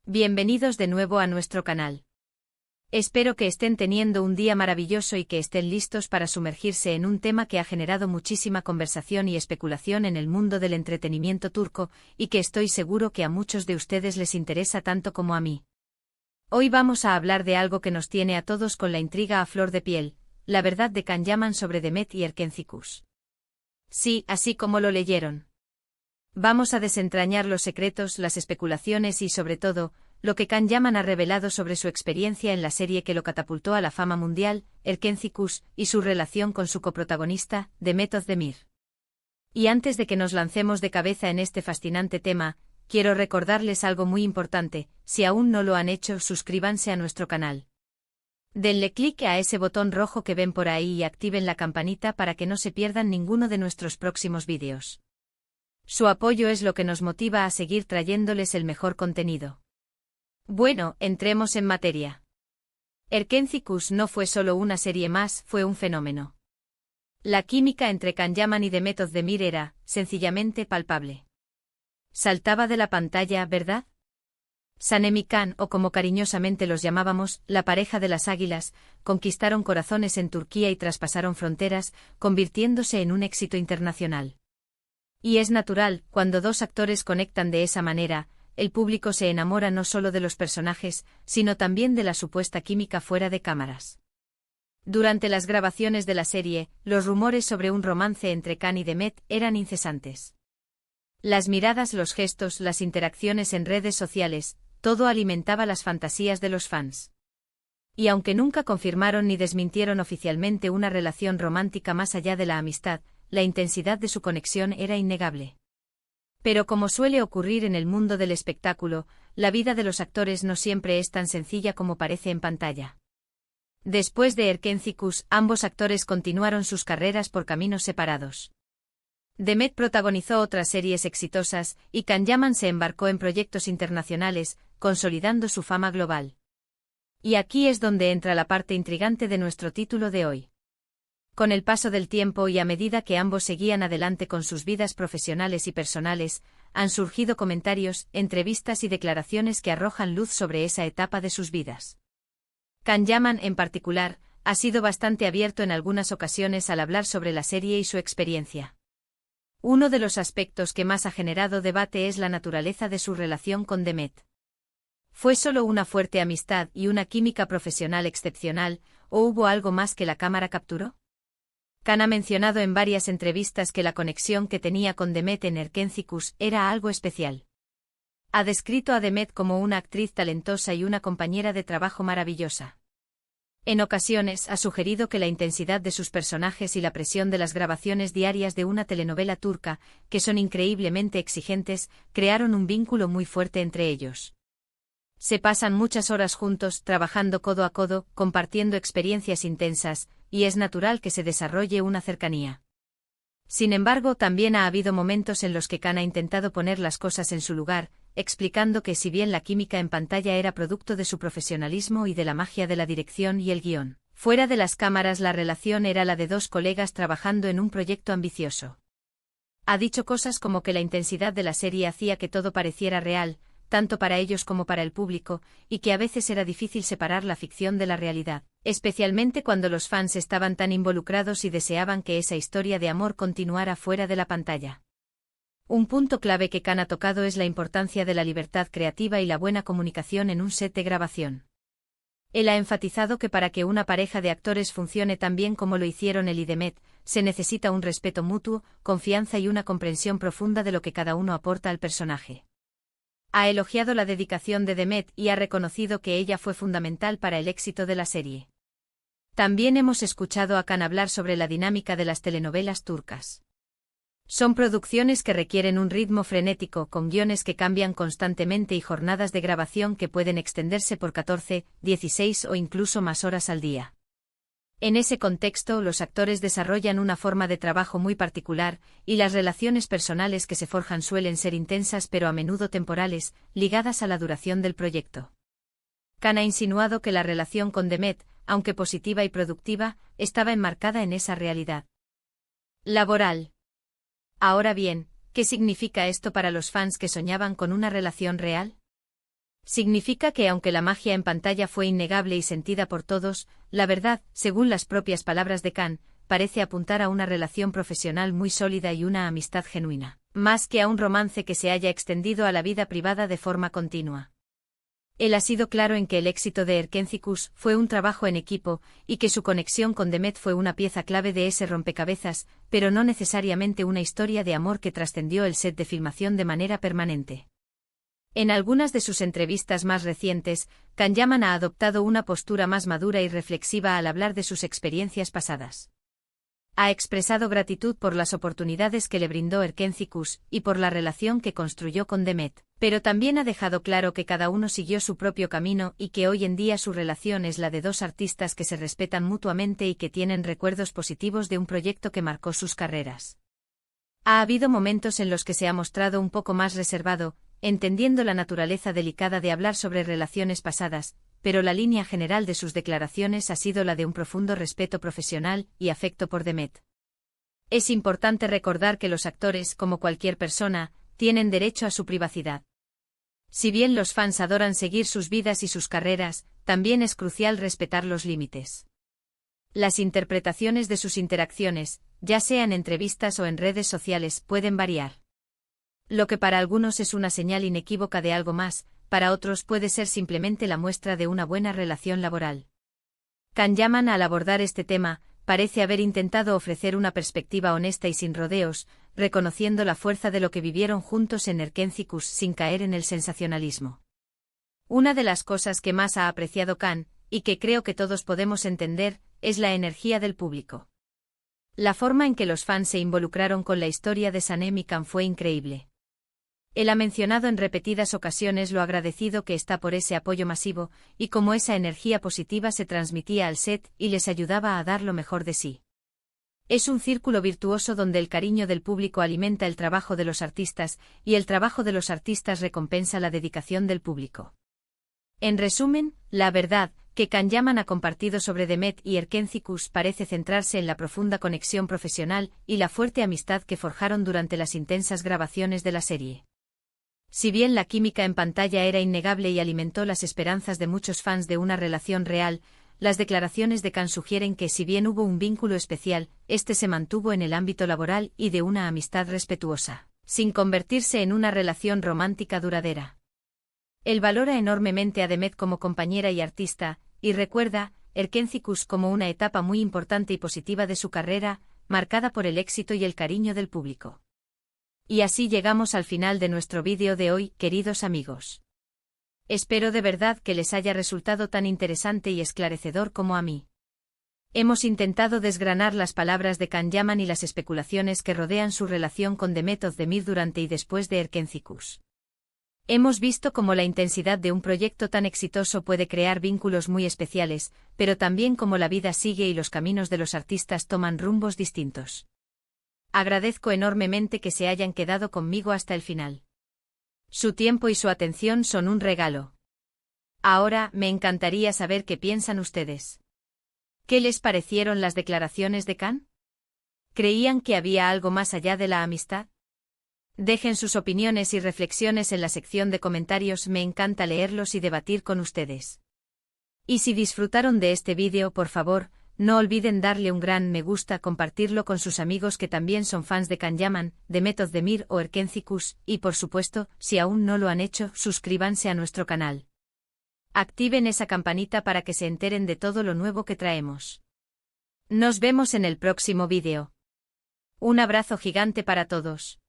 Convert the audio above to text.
Bienvenidos de nuevo a nuestro canal. Espero que estén teniendo un día maravilloso y que estén listos para sumergirse en un tema que ha generado muchísima conversación y especulación en el mundo del entretenimiento turco, y que estoy seguro que a muchos de ustedes les interesa tanto como a mí. Hoy vamos a hablar de algo que nos tiene a todos con la intriga a flor de piel, la verdad de Can Yaman sobre Demet y Erkenci. Sí, así como lo leyeron. Vamos a desentrañar los secretos, las especulaciones y, sobre todo, lo que Can Yaman ha revelado sobre su experiencia en la serie que lo catapultó a la fama mundial, Erkenci, y su relación con su coprotagonista, Demet Özdemir. Y antes de que nos lancemos de cabeza en este fascinante tema, quiero recordarles algo muy importante: si aún no lo han hecho, suscríbanse a nuestro canal. Denle clic a ese botón rojo que ven por ahí y activen la campanita para que no se pierdan ninguno de nuestros próximos vídeos. Su apoyo es lo que nos motiva a seguir trayéndoles el mejor contenido. Bueno, entremos en materia. Erkenci no fue solo una serie más, fue un fenómeno. La química entre Can Yaman y Demet Özdemir era, sencillamente, palpable. Saltaba de la pantalla, ¿verdad? Sanemi Can, o como cariñosamente los llamábamos, la pareja de las águilas, conquistaron corazones en Turquía y traspasaron fronteras, convirtiéndose en un éxito internacional. Y es natural, cuando dos actores conectan de esa manera, el público se enamora no solo de los personajes, sino también de la supuesta química fuera de cámaras. Durante las grabaciones de la serie, los rumores sobre un romance entre Can y Demet eran incesantes. Las miradas, los gestos, las interacciones en redes sociales, todo alimentaba las fantasías de los fans. Y aunque nunca confirmaron ni desmintieron oficialmente una relación romántica más allá de la amistad, la intensidad de su conexión era innegable. Pero como suele ocurrir en el mundo del espectáculo, la vida de los actores no siempre es tan sencilla como parece en pantalla. Después de Erkenci, ambos actores continuaron sus carreras por caminos separados. Demet protagonizó otras series exitosas, y Can Yaman se embarcó en proyectos internacionales, consolidando su fama global. Y aquí es donde entra la parte intrigante de nuestro título de hoy. Con el paso del tiempo y a medida que ambos seguían adelante con sus vidas profesionales y personales, han surgido comentarios, entrevistas y declaraciones que arrojan luz sobre esa etapa de sus vidas. Can Yaman, en particular, ha sido bastante abierto en algunas ocasiones al hablar sobre la serie y su experiencia. Uno de los aspectos que más ha generado debate es la naturaleza de su relación con Demet. ¿Fue solo una fuerte amistad y una química profesional excepcional, o hubo algo más que la cámara capturó? Can ha mencionado en varias entrevistas que la conexión que tenía con Demet en Erkenci era algo especial. Ha descrito a Demet como una actriz talentosa y una compañera de trabajo maravillosa. En ocasiones ha sugerido que la intensidad de sus personajes y la presión de las grabaciones diarias de una telenovela turca, que son increíblemente exigentes, crearon un vínculo muy fuerte entre ellos. Se pasan muchas horas juntos, trabajando codo a codo, compartiendo experiencias intensas, y es natural que se desarrolle una cercanía. Sin embargo, también ha habido momentos en los que Can ha intentado poner las cosas en su lugar, explicando que si bien la química en pantalla era producto de su profesionalismo y de la magia de la dirección y el guión, fuera de las cámaras la relación era la de dos colegas trabajando en un proyecto ambicioso. Ha dicho cosas como que la intensidad de la serie hacía que todo pareciera real, tanto para ellos como para el público, y que a veces era difícil separar la ficción de la realidad, especialmente cuando los fans estaban tan involucrados y deseaban que esa historia de amor continuara fuera de la pantalla. Un punto clave que Can ha tocado es la importancia de la libertad creativa y la buena comunicación en un set de grabación. Él ha enfatizado que para que una pareja de actores funcione tan bien como lo hicieron él y Demet, se necesita un respeto mutuo, confianza y una comprensión profunda de lo que cada uno aporta al personaje. Ha elogiado la dedicación de Demet y ha reconocido que ella fue fundamental para el éxito de la serie. También hemos escuchado a Can hablar sobre la dinámica de las telenovelas turcas. Son producciones que requieren un ritmo frenético, con guiones que cambian constantemente y jornadas de grabación que pueden extenderse por 14, 16 o incluso más horas al día. En ese contexto, los actores desarrollan una forma de trabajo muy particular, y las relaciones personales que se forjan suelen ser intensas pero a menudo temporales, ligadas a la duración del proyecto. Can ha insinuado que la relación con Demet, aunque positiva y productiva, estaba enmarcada en esa realidad laboral. Ahora bien, ¿qué significa esto para los fans que soñaban con una relación real? Significa que aunque la magia en pantalla fue innegable y sentida por todos, la verdad, según las propias palabras de Khan, parece apuntar a una relación profesional muy sólida y una amistad genuina, más que a un romance que se haya extendido a la vida privada de forma continua. Él ha sido claro en que el éxito de Erkenci fue un trabajo en equipo, y que su conexión con Demet fue una pieza clave de ese rompecabezas, pero no necesariamente una historia de amor que trascendió el set de filmación de manera permanente. En algunas de sus entrevistas más recientes, Can Yaman ha adoptado una postura más madura y reflexiva al hablar de sus experiencias pasadas. Ha expresado gratitud por las oportunidades que le brindó Erkenci y por la relación que construyó con Demet, pero también ha dejado claro que cada uno siguió su propio camino y que hoy en día su relación es la de dos artistas que se respetan mutuamente y que tienen recuerdos positivos de un proyecto que marcó sus carreras. Ha habido momentos en los que se ha mostrado un poco más reservado, entendiendo la naturaleza delicada de hablar sobre relaciones pasadas, pero la línea general de sus declaraciones ha sido la de un profundo respeto profesional y afecto por Demet. Es importante recordar que los actores, como cualquier persona, tienen derecho a su privacidad. Si bien los fans adoran seguir sus vidas y sus carreras, también es crucial respetar los límites. Las interpretaciones de sus interacciones, ya sea en entrevistas o en redes sociales, pueden variar. Lo que para algunos es una señal inequívoca de algo más, para otros puede ser simplemente la muestra de una buena relación laboral. Can Yaman, al abordar este tema, parece haber intentado ofrecer una perspectiva honesta y sin rodeos, reconociendo la fuerza de lo que vivieron juntos en Erkenci sin caer en el sensacionalismo. Una de las cosas que más ha apreciado Can, y que creo que todos podemos entender, es la energía del público. La forma en que los fans se involucraron con la historia de Sanem y Can fue increíble. Él ha mencionado en repetidas ocasiones lo agradecido que está por ese apoyo masivo, y cómo esa energía positiva se transmitía al set y les ayudaba a dar lo mejor de sí. Es un círculo virtuoso donde el cariño del público alimenta el trabajo de los artistas, y el trabajo de los artistas recompensa la dedicación del público. En resumen, la verdad que Can Yaman ha compartido sobre Demet y Erkenci parece centrarse en la profunda conexión profesional y la fuerte amistad que forjaron durante las intensas grabaciones de la serie. Si bien la química en pantalla era innegable y alimentó las esperanzas de muchos fans de una relación real, las declaraciones de Can sugieren que si bien hubo un vínculo especial, este se mantuvo en el ámbito laboral y de una amistad respetuosa, sin convertirse en una relación romántica duradera. Él valora enormemente a Demet como compañera y artista, y recuerda Erkenci como una etapa muy importante y positiva de su carrera, marcada por el éxito y el cariño del público. Y así llegamos al final de nuestro vídeo de hoy, queridos amigos. Espero de verdad que les haya resultado tan interesante y esclarecedor como a mí. Hemos intentado desgranar las palabras de Can Yaman y las especulaciones que rodean su relación con Demet Özdemir durante y después de Erkenci. Hemos visto cómo la intensidad de un proyecto tan exitoso puede crear vínculos muy especiales, pero también cómo la vida sigue y los caminos de los artistas toman rumbos distintos. Agradezco enormemente que se hayan quedado conmigo hasta el final. Su tiempo y su atención son un regalo. Ahora, me encantaría saber qué piensan ustedes. ¿Qué les parecieron las declaraciones de Can? ¿Creían que había algo más allá de la amistad? Dejen sus opiniones y reflexiones en la sección de comentarios, me encanta leerlos y debatir con ustedes. Y si disfrutaron de este vídeo, por favor, no olviden darle un gran me gusta, compartirlo con sus amigos que también son fans de Can Yaman, Demet Özdemir o Erkenci y por supuesto, si aún no lo han hecho, suscríbanse a nuestro canal. Activen esa campanita para que se enteren de todo lo nuevo que traemos. Nos vemos en el próximo vídeo. Un abrazo gigante para todos.